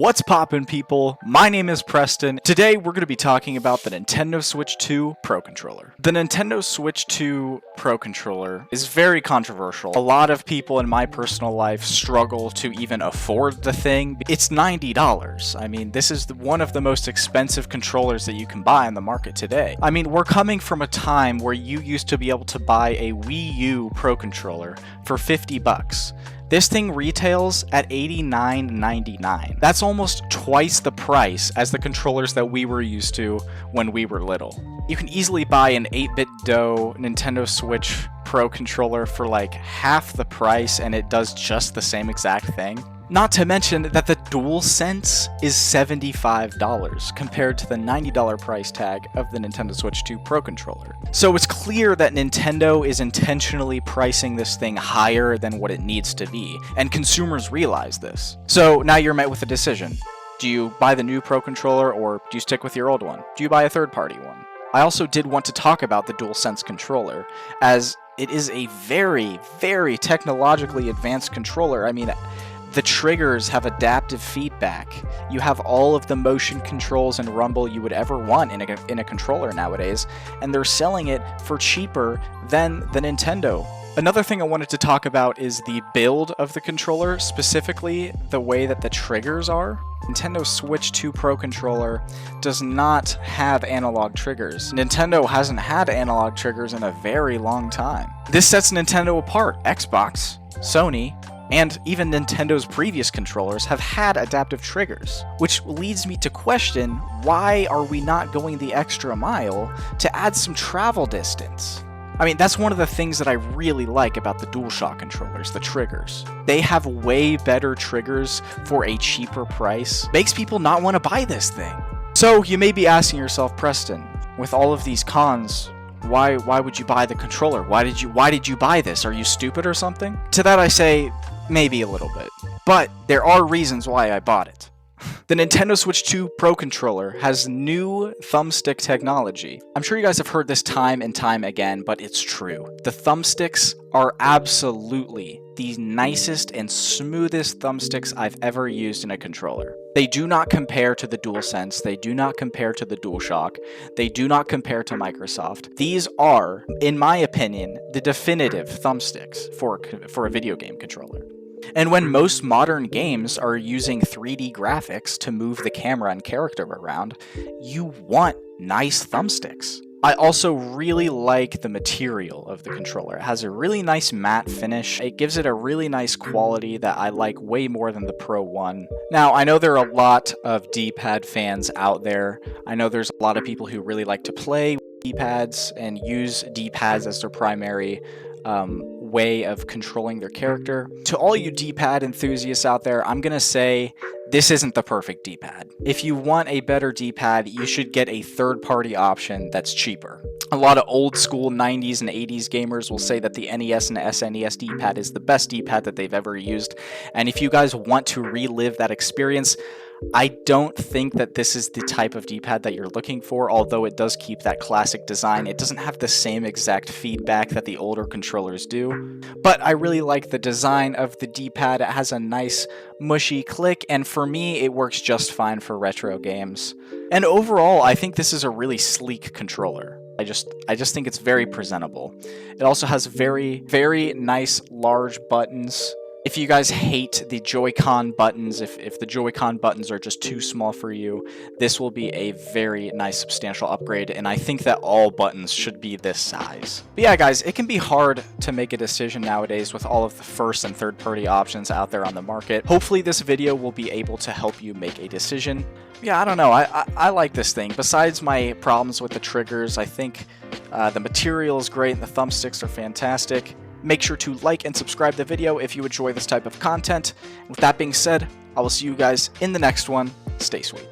What's poppin', people? My name is Preston. Today we're going to be talking about the Nintendo Switch 2 Pro Controller. The Nintendo Switch 2 Pro Controller is very controversial. A lot of people in my personal life struggle to even afford the thing. It's $90. I mean, this is one of the most expensive controllers that you can buy on the market today. I mean, we're coming from a time where you used to be able to buy a Wii U Pro Controller for $50. This thing retails at $89.99. That's almost twice the price as the controllers that we were used to when we were little. You can easily buy an 8-bit DOE Nintendo Switch Pro controller for like half the price and it does just the same exact thing. Not to mention that the DualSense is $75 compared to the $90 price tag of the Nintendo Switch 2 Pro controller. So it's clear that Nintendo is intentionally pricing this thing higher than what it needs to be, and consumers realize this. So now you're met with a decision. Do you buy the new Pro controller or do you stick with your old one? Do you buy a third-party one? I also did want to talk about the DualSense controller, as it is a very, very technologically advanced controller. I mean, the triggers have adaptive feedback. You have all of the motion controls and rumble you would ever want in a controller nowadays, and they're selling it for cheaper than the Nintendo. Another thing I wanted to talk about is the build of the controller, specifically the way that the triggers are. Nintendo Switch 2 Pro controller does not have analog triggers. Nintendo hasn't had analog triggers in a very long time. This sets Nintendo apart. Xbox, Sony, and even Nintendo's previous controllers have had adaptive triggers, which leads me to question, why are we not going the extra mile to add some travel distance? I mean, that's one of the things that I really like about the DualShock controllers, the triggers. They have way better triggers for a cheaper price. Makes people not want to buy this thing. So you may be asking yourself, Preston, with all of these cons, why would you buy the controller? Why did you buy this? Are you stupid or something? To that I say, maybe a little bit. But there are reasons why I bought it. The Nintendo Switch 2 Pro controller has new thumbstick technology. I'm sure you guys have heard this time and time again, but it's true. The thumbsticks are absolutely the nicest and smoothest thumbsticks I've ever used in a controller. They do not compare to the DualSense, they do not compare to the DualShock, they do not compare to Microsoft. These are, in my opinion, the definitive thumbsticks for a video game controller. And when most modern games are using 3D graphics to move the camera and character around, you want nice thumbsticks. I also really like the material of the controller. It has a really nice matte finish. It gives it a really nice quality that I like way more than the Pro one. Now, I know there are a lot of D-pad fans out there. I know there's a lot of people who really like to play D-pads and use D-pads as their primary way of controlling their character. To all you D-pad enthusiasts out there, I'm gonna say this isn't the perfect D-pad. If you want a better D-pad, you should get a third-party option that's cheaper. A lot of old school 90s and 80s gamers will say that the NES and SNES D-pad is the best D-pad that they've ever used, and if you guys want to relive that experience, I don't think that this is the type of D-pad that you're looking for, although it does keep that classic design. It doesn't have the same exact feedback that the older controllers do, but I really like the design of the D-pad. It has a nice mushy click, and for me, it works just fine for retro games. And overall, I think this is a really sleek controller. I just think it's very presentable. It also has very, very nice large buttons. If you guys hate the Joy-Con buttons, if the Joy-Con buttons are just too small for you, this will be a very nice substantial upgrade, and I think that all buttons should be this size. But yeah, guys, it can be hard to make a decision nowadays with all of the first and third-party options out there on the market. Hopefully this video will be able to help you make a decision. Yeah, I don't know, I like this thing. Besides my problems with the triggers, I think the material is great and the thumbsticks are fantastic. Make sure to like and subscribe the video if you enjoy this type of content. With that being said, I will see you guys in the next one. Stay sweet.